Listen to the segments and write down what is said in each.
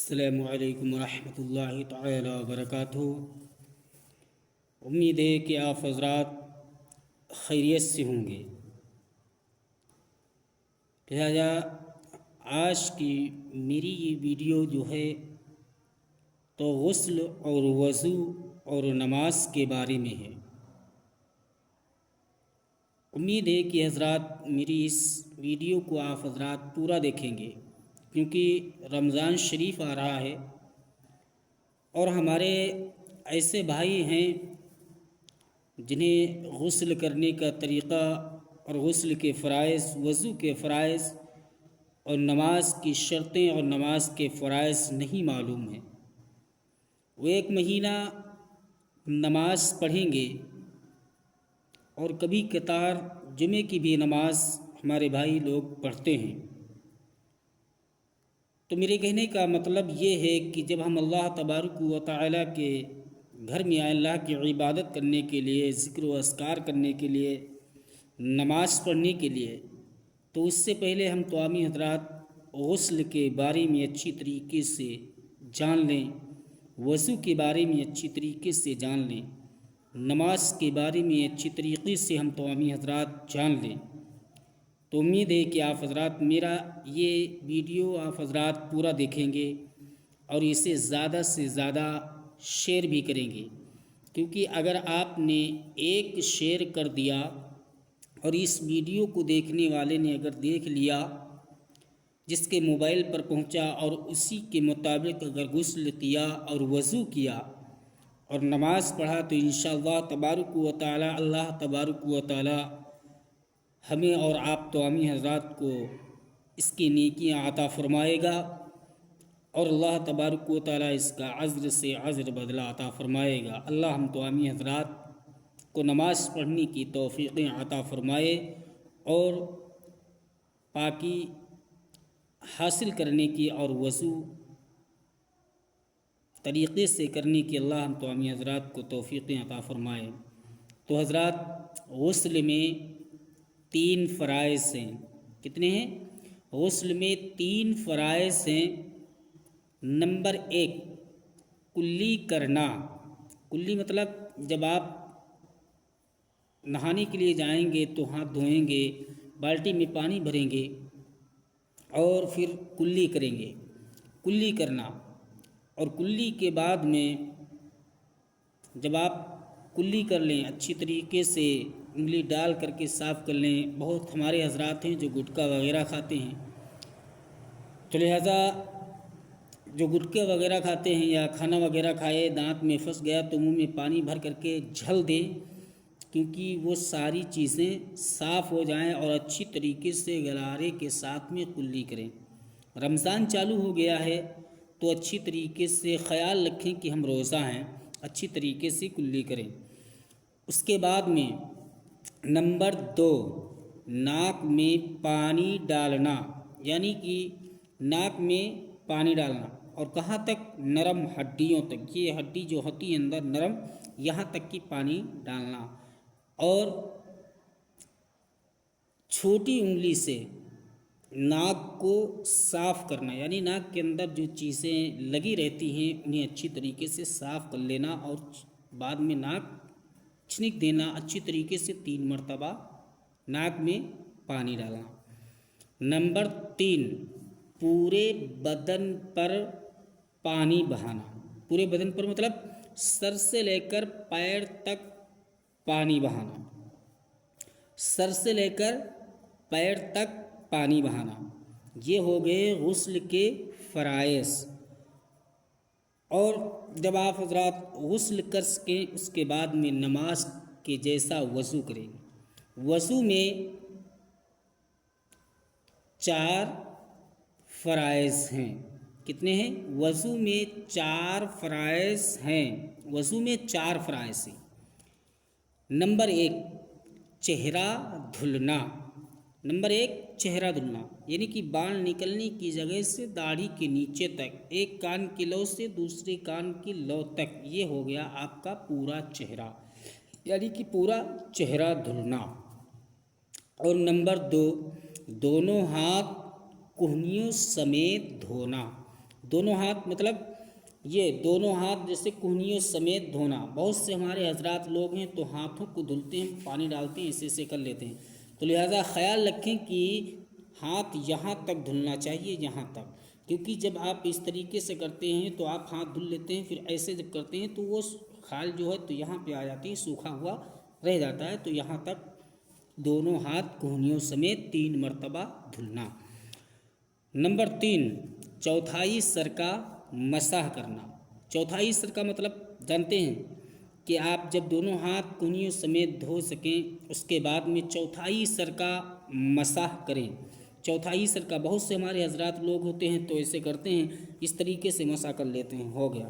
السلام علیکم ورحمۃ اللہ تعالی وبرکاتہ۔ امید ہے کہ آپ حضرات خیریت سے ہوں گے۔ لہذا آج کی میری یہ ویڈیو جو ہے تو غسل اور وضو اور نماز کے بارے میں ہے۔ امید ہے کہ حضرات میری اس ویڈیو کو آپ حضرات پورا دیکھیں گے، کیونکہ رمضان شریف آ رہا ہے اور ہمارے ایسے بھائی ہیں جنہیں غسل کرنے کا طریقہ اور غسل کے فرائض، وضو کے فرائض اور نماز کی شرطیں اور نماز کے فرائض نہیں معلوم ہیں۔ وہ ایک مہینہ نماز پڑھیں گے اور کبھی کتار جمعے کی بھی نماز ہمارے بھائی لوگ پڑھتے ہیں۔ تو میرے کہنے کا مطلب یہ ہے کہ جب ہم اللہ تبارک و تعالیٰ کے گھر میں آئے، اللہ کی عبادت کرنے کے لیے، ذکر و اذکار کرنے کے لیے، نماز پڑھنے کے لیے، تو اس سے پہلے ہم تمامی حضرات غسل کے بارے میں اچھی طریقے سے جان لیں، وضو کے بارے میں اچھی طریقے سے جان لیں، نماز کے بارے میں اچھی طریقے سے ہم تمامی حضرات جان لیں۔ تو امید ہے کہ آپ حضرات میرا یہ ویڈیو آپ حضرات پورا دیکھیں گے اور اسے زیادہ سے زیادہ شیئر بھی کریں گے، کیونکہ اگر آپ نے ایک شیئر کر دیا اور اس ویڈیو کو دیکھنے والے نے اگر دیکھ لیا، جس کے موبائل پر پہنچا اور اسی کے مطابق اگر غسل کیا اور وضو کیا اور نماز پڑھا، تو انشاءاللہ تبارک و تعالی اللہ تبارک و تعالی ہمیں اور آپ تمامی حضرات کو اس کی نیکیاں عطا فرمائے گا، اور اللہ تبارک و تعالی اس کا عذر سے عذر بدلہ عطا فرمائے گا۔ اللہ ہم تمامی حضرات کو نماز پڑھنے کی توفیقیں عطا فرمائے اور پاکی حاصل کرنے کی اور وضو طریقے سے کرنے کی اللہ ہم تمامی حضرات کو توفیقیں عطا فرمائے۔ تو حضرات غسل میں 3 فرائض ہیں۔ کتنے ہیں؟ غسل میں 3 فرائض ہیں۔ نمبر 1 کلی کرنا۔ کلی مطلب جب آپ نہانے کے لیے جائیں گے تو ہاتھ دھوئیں گے، بالٹی میں پانی بھریں گے اور پھر کلی کریں گے، کلی کرنا۔ اور کلی کے بعد میں جب آپ کلی کر لیں، اچھی طریقے سے انگلی ڈال کر کے صاف کر لیں۔ بہت ہمارے حضرات ہیں جو گٹکا وغیرہ کھاتے ہیں، تو لہذا جو گٹکے وغیرہ کھاتے ہیں یا کھانا وغیرہ کھائے، دانت میں پھنس گیا تو منہ میں پانی بھر کر کے جھل دیں، کیونکہ وہ ساری چیزیں صاف ہو جائیں اور اچھی طریقے سے غرارے کے ساتھ میں کلی کریں۔ رمضان چالو ہو گیا ہے تو اچھی طریقے سے خیال رکھیں کہ ہم روزہ ہیں، اچھی طریقے سے کلی کریں۔ اس کے بعد میں نمبر 2 ناک میں پانی ڈالنا، یعنی کہ ناک میں پانی ڈالنا، اور کہاں تک؟ نرم ہڈیوں تک۔ یہ ہڈی جو ہوتی ہے اندر نرم، یہاں تک کہ پانی ڈالنا، اور چھوٹی انگلی سے ناک کو صاف کرنا، یعنی ناک کے اندر جو چیزیں لگی رہتی ہیں انہیں اچھی طریقے سے صاف کر لینا، اور بعد میں ناک چھنک دینا اچھی طریقے سے 3 مرتبہ ناک میں پانی ڈالنا۔ نمبر 3 پورے بدن پر پانی بہانا۔ پورے بدن پر مطلب سر سے لے کر پیر تک پانی بہانا، سر سے لے کر پیر تک پانی بہانا۔ یہ ہو گئے غسل کے فرائض۔ اور جب آپ حضرات غسل کر سکیں اس کے بعد میں نماز کے جیسا وضو کریں گے۔ وضو میں 4 فرائض ہیں۔ کتنے ہیں؟ وضو میں 4 فرائض ہیں۔ وضو میں 4 فرائض ہیں۔ نمبر 1 چہرہ دھلنا۔ نمبر 1 چہرہ دھلنا، یعنی کہ بال نکلنے کی جگہ سے داڑھی کے نیچے تک، ایک کان کی لو سے دوسرے کان کی لو تک، یہ ہو گیا آپ کا پورا چہرہ، یعنی کہ پورا چہرہ دھلنا۔ اور نمبر 2 دونوں ہاتھ کہنیوں سمیت دھونا۔ دونوں ہاتھ مطلب یہ دونوں ہاتھ جیسے کہنیوں سمیت دھونا. بہت سے ہمارے حضرات لوگ ہیں تو ہاتھوں کو دھلتے ہیں، پانی ڈالتے ہیں، ایسے ایسے کر لیتے ہیں. تو لہٰذا خیال رکھیں کہ ہاتھ یہاں تک دھلنا چاہیے، یہاں تک، کیونکہ جب آپ اس طریقے سے کرتے ہیں تو آپ ہاتھ دھل لیتے ہیں، پھر ایسے جب کرتے ہیں تو وہ خال جو ہے تو یہاں پہ آ جاتی ہے، سوکھا ہوا رہ جاتا ہے. تو یہاں تک دونوں ہاتھ کہنیوں سمیت 3 مرتبہ دھلنا. نمبر 3، چوتھائی سر کا مسح کرنا. چوتھائی سر کا مطلب جانتے ہیں کہ آپ جب دونوں ہاتھ کہنیوں سمیت دھو سکیں اس کے بعد میں چوتھائی سر کا مسح کریں. چوتھائی سر کا بہت سے ہمارے حضرات لوگ ہوتے ہیں تو ایسے کرتے ہیں، اس طریقے سے مسح کر لیتے ہیں، ہو گیا.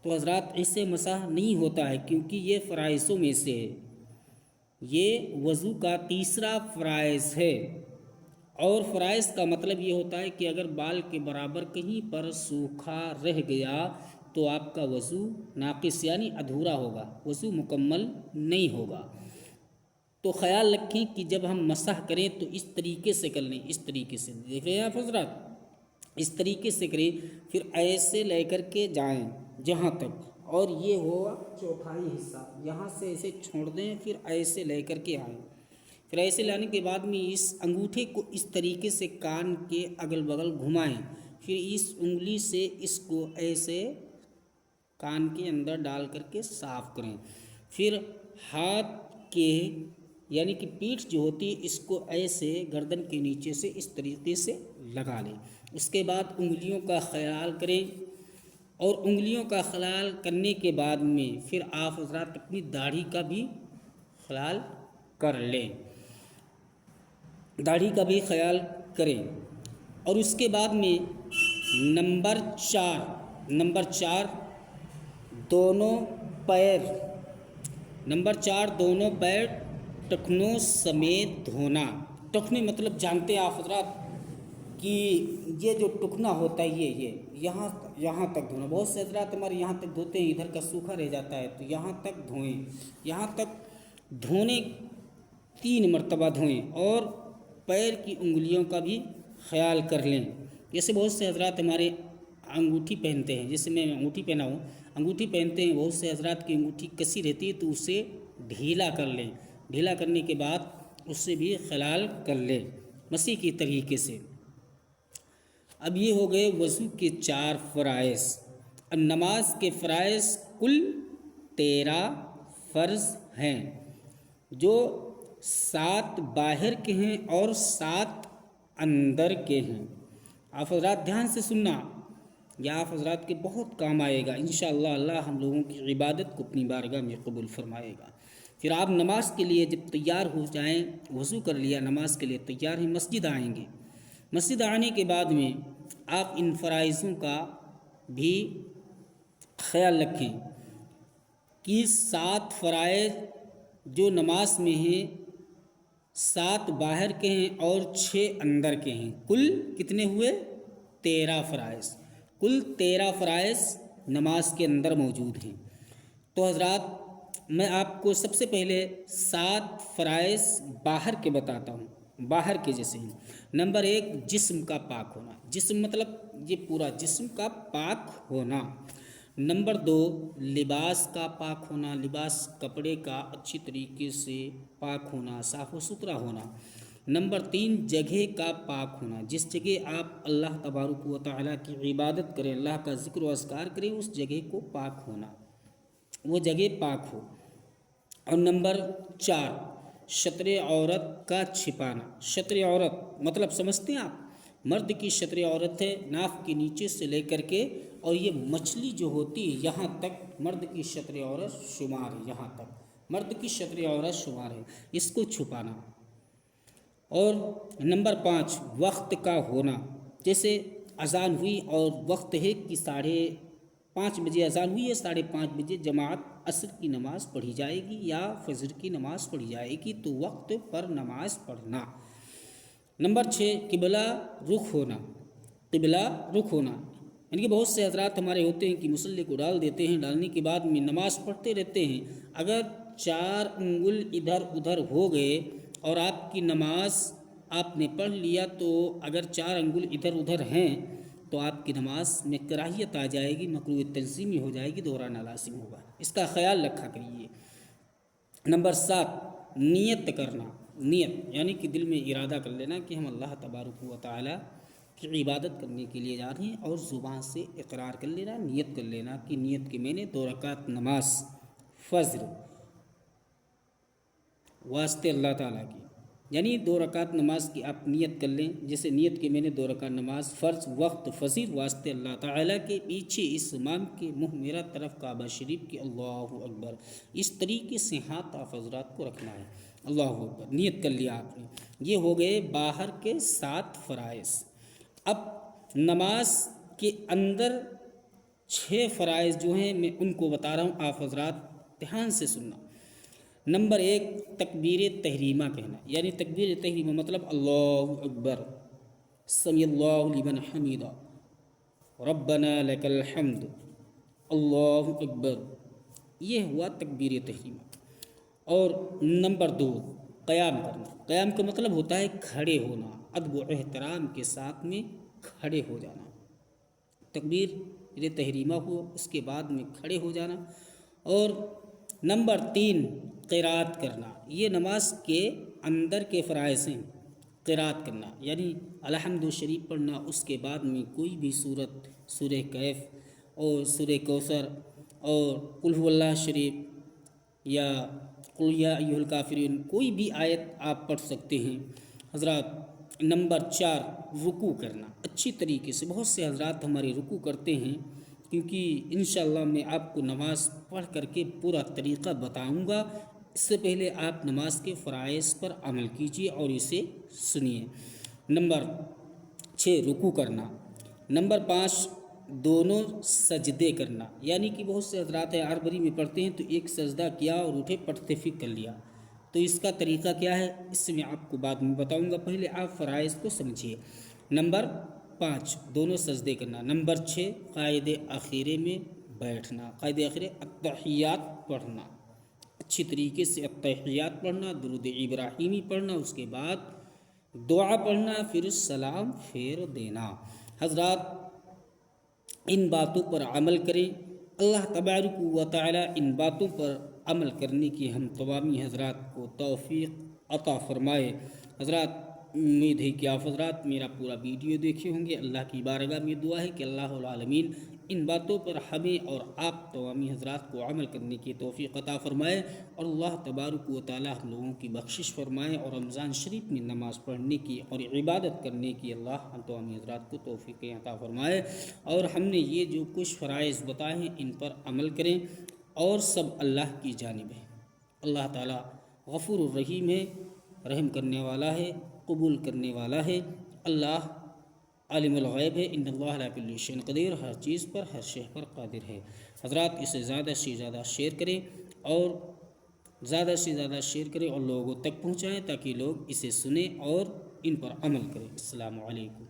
تو حضرات ایسے مسح نہیں ہوتا ہے، کیونکہ یہ فرائضوں میں سے ہے، یہ وضو کا تیسرا فرائض ہے. اور فرائض کا مطلب یہ ہوتا ہے کہ اگر بال کے برابر کہیں پر سوکھا رہ گیا تو آپ کا وضو ناقص یعنی ادھورا ہوگا، وضو مکمل نہیں ہوگا. تو خیال رکھیں کہ جب ہم مسح کریں تو اس طریقے سے کر لیں، اس طریقے سے دیکھ رہے ہیں آپ حضرات، اس طریقے سے کریں، پھر ایسے لے کر کے جائیں جہاں تک، اور یہ ہوا چوتھائی حصہ، یہاں سے ایسے چھوڑ دیں، پھر ایسے لے کر کے آئیں. پھر ایسے لانے کے بعد میں اس انگوٹھے کو اس طریقے سے کان کے اگل بغل گھمائیں، پھر اس انگلی سے اس کو ایسے کان کے اندر ڈال کر کے صاف کریں. پھر ہاتھ کے یعنی کہ پیٹھ جو ہوتی ہے اس کو ایسے گردن کے نیچے سے اس طریقے سے لگا لیں. اس کے بعد انگلیوں کا خیال کریں، اور انگلیوں کا خیال کرنے کے بعد میں پھر آپ حضرات اپنی داڑھی کا بھی خیال کر لیں، داڑھی کا بھی خیال کریں. اور اس کے بعد میں نمبر 4 دونوں پیر، نمبر 4 دونوں پیر ٹخنوں سمیت دھونا. ٹخنے مطلب جانتے ہیں آپ حضرات کہ یہ جو ٹکنا ہوتا ہے یہ یہاں تک دھونا. بہت سے حضرات ہمارے یہاں تک دھوتے ہیں، ادھر کا سوکھا رہ جاتا ہے، تو یہاں تک دھوئیں. یہاں تک دھونے 3 مرتبہ دھوئیں، اور پیر کی انگلیوں کا بھی خیال کر لیں. جیسے بہت سے حضرات ہمارے انگوٹھی پہنتے ہیں، جیسے میں انگوٹھی پہنا ہوں، انگوٹھی پہنتے ہیں، بہت سے حضرات کی انگوٹھی کسی رہتی ہے تو اسے ڈھیلا کر لیں. ڈھیلا کرنے کے بعد اس سے بھی خیال کر لیں مسیح کی طریقے سے. اب یہ ہو گئے وضو کے 4 فرائض. اب نماز کے فرائض کل 13 فرض ہیں، جو 7 باہر کے ہیں اور 7 اندر کے ہیں. آپ حضرات دھیان سے سننا، یہ آپ حضرات کے بہت کام آئے گا انشاءاللہ. اللہ ہم لوگوں کی عبادت کو اپنی بارگاہ میں قبول فرمائے گا. پھر آپ نماز کے لیے جب تیار ہو جائیں، وضو کر لیا، نماز کے لیے تیار ہیں، مسجد آئیں گے. مسجد آنے کے بعد میں آپ ان فرائضوں کا بھی خیال رکھیں کہ 7 فرائض جو نماز میں ہیں 7 باہر کے ہیں اور 6 اندر کے ہیں. کل کتنے ہوئے؟ 13 فرائض. کل 13 فرائض نماز کے اندر موجود ہیں. تو حضرات میں آپ کو سب سے پہلے 7 فرائض باہر کے بتاتا ہوں، باہر کے جیسے ہیں. نمبر 1 جسم کا پاک ہونا. جسم مطلب یہ پورا جسم کا پاک ہونا. نمبر 2 لباس کا پاک ہونا، لباس کپڑے کا اچھی طریقے سے پاک ہونا، صاف و ستھرا ہونا. نمبر 3 جگہ کا پاک ہونا، جس جگہ آپ اللہ تبارک و تعالیٰ کی عبادت کریں، اللہ کا ذکر و اذکار کریں، اس جگہ کو پاک ہونا، وہ جگہ پاک ہو. اور نمبر 4 شطر عورت کا چھپانا. شطر عورت مطلب سمجھتے ہیں آپ؟ مرد کی شطر عورت ہے ناف کے نیچے سے لے کر کے، اور یہ مچھلی جو ہوتی ہے یہاں تک مرد کی شطر عورت شمار ہے، یہاں تک مرد کی شطر عورت شمار ہے، اس کو چھپانا. اور نمبر 5 وقت کا ہونا. جیسے اذان ہوئی اور وقت ہے کہ 5:30 بجے اذان ہوئی ہے، 5:30 بجے جماعت عصر کی نماز پڑھی جائے گی یا فجر کی نماز پڑھی جائے گی، تو وقت پر نماز پڑھنا. نمبر 6 قبلہ رخ ہونا. قبلہ رخ ہونا یعنی کہ بہت سے حضرات ہمارے ہوتے ہیں کہ مصلی کو ڈال دیتے ہیں، ڈالنے کے بعد میں نماز پڑھتے رہتے ہیں. اگر 4 انگل ادھر ادھر ہو گئے اور آپ کی نماز آپ نے پڑھ لیا، تو اگر 4 انگل ادھر ادھر ہیں تو آپ کی نماز میں کراہیت آ جائے گی، مکروہ تنظیمی ہو جائے گی، دہرانا لازم ہوگا، اس کا خیال رکھا کریے۔ نمبر 7، نیت کرنا۔ نیت یعنی کہ دل میں ارادہ کر لینا کہ ہم اللہ تبارک و تعالی کی عبادت کرنے کے لیے جا رہے ہیں، اور زبان سے اقرار کر لینا، نیت کر لینا کہ نیت کہ میں نے 2 رکعت نماز فجر واسطے اللہ تعالیٰ کی، یعنی 2 رکعت نماز کی آپ نیت کر لیں، جیسے نیت کہ میں نے 2 رکعت نماز فرض وقت فجر واسطے اللہ تعالیٰ کے، پیچھے اس امام کے منہ میرا طرف کعبہ شریف کی، اللہ اکبر، اس طریقے سے ہاتھ آپ حضرات کو رکھنا ہے، اللہ اکبر، نیت کر لیا آپ نے۔ یہ ہو گئے باہر کے 7 فرائض۔ اب نماز کے اندر 6 فرائض جو ہیں میں ان کو بتا رہا ہوں، آپ حضرات دھیان سے سننا۔ نمبر 1، تکبیر تحریمہ کہنا، یعنی تکبیر تحریمہ مطلب اللہ اکبر، سمی اللہ لمن حمیدہ، ربنا لک الحمد، اللہ اکبر، یہ ہوا تکبیر تحریمہ۔ اور نمبر 2، قیام کرنا۔ قیام کا مطلب ہوتا ہے کھڑے ہونا، ادب و احترام کے ساتھ میں کھڑے ہو جانا۔ تکبیر تحریمہ ہو، اس کے بعد میں کھڑے ہو جانا۔ اور نمبر 3، قرات کرنا، یہ نماز کے اندر کے فرائض ہیں۔ قرات کرنا یعنی الحمد شریف پڑھنا، اس کے بعد میں کوئی بھی سورت، سورہ کہف اور سورہ کوثر اور قل هو اللہ شریف یا قل یا ایھا الکافرون، کوئی بھی آیت آپ پڑھ سکتے ہیں حضرات۔ نمبر 4، رکوع کرنا اچھی طریقے سے۔ بہت سے حضرات ہمارے رکوع کرتے ہیں، کیونکہ انشاءاللہ میں آپ کو نماز پڑھ کر کے پورا طریقہ بتاؤں گا، اس سے پہلے آپ نماز کے فرائض پر عمل کیجیے اور اسے سنیے۔ نمبر 6، رکوع کرنا۔ نمبر 5، دونوں سجدے کرنا، یعنی کہ بہت سے حضرات عربری میں پڑھتے ہیں تو ایک سجدہ کیا اور اٹھے پڑھتے فک کر لیا، تو اس کا طریقہ کیا ہے اس سے میں آپ کو بعد میں بتاؤں گا، پہلے آپ فرائض کو سمجھیے۔ نمبر 5، دونوں سجدے کرنا۔ نمبر 6، قائد اخیرے میں بیٹھنا، قائد اخیرے التحیات پڑھنا، اچھی طریقے سے التحیات پڑھنا، درود ابراہیمی پڑھنا، اس کے بعد دعا پڑھنا، پھر سلام پھیر دینا۔ حضرات ان باتوں پر عمل کریں، اللہ تبارک و تعالی ان باتوں پر عمل کرنے کی ہم تمامی حضرات کو توفیق عطا فرمائے۔ حضرات امید ہے کہ آپ حضرات میرا پورا ویڈیو دیکھے ہوں گے۔ اللہ کی بارگاہ میں دعا ہے کہ اللہ العالمین ان باتوں پر ہمیں اور آپ تمامی حضرات کو عمل کرنے کی توفیق عطا فرمائے، اور اللہ تبارک و تعالی ہم لوگوں کی بخشش فرمائے، اور رمضان شریف میں نماز پڑھنے کی اور عبادت کرنے کی اللہ ہم تمامی حضرات کو توفیق عطا فرمائے، اور ہم نے یہ جو کچھ فرائض بتائے ہیں ان پر عمل کریں، اور سب اللہ کی جانب ہے۔ اللہ تعالی غفور الرحیم ہے، رحم کرنے والا ہے، قبول کرنے والا ہے۔ اللہ عالم الغیب ہے، ان اللہ علی کل شیء قدیر، ہر چیز پر ہر شے پر قادر ہے۔ حضرات اسے زیادہ سے زیادہ شیئر کریں، اور زیادہ سے زیادہ شیئر کریں اور لوگوں تک پہنچائیں، تاکہ لوگ اسے سنیں اور ان پر عمل کریں۔ السلام علیکم۔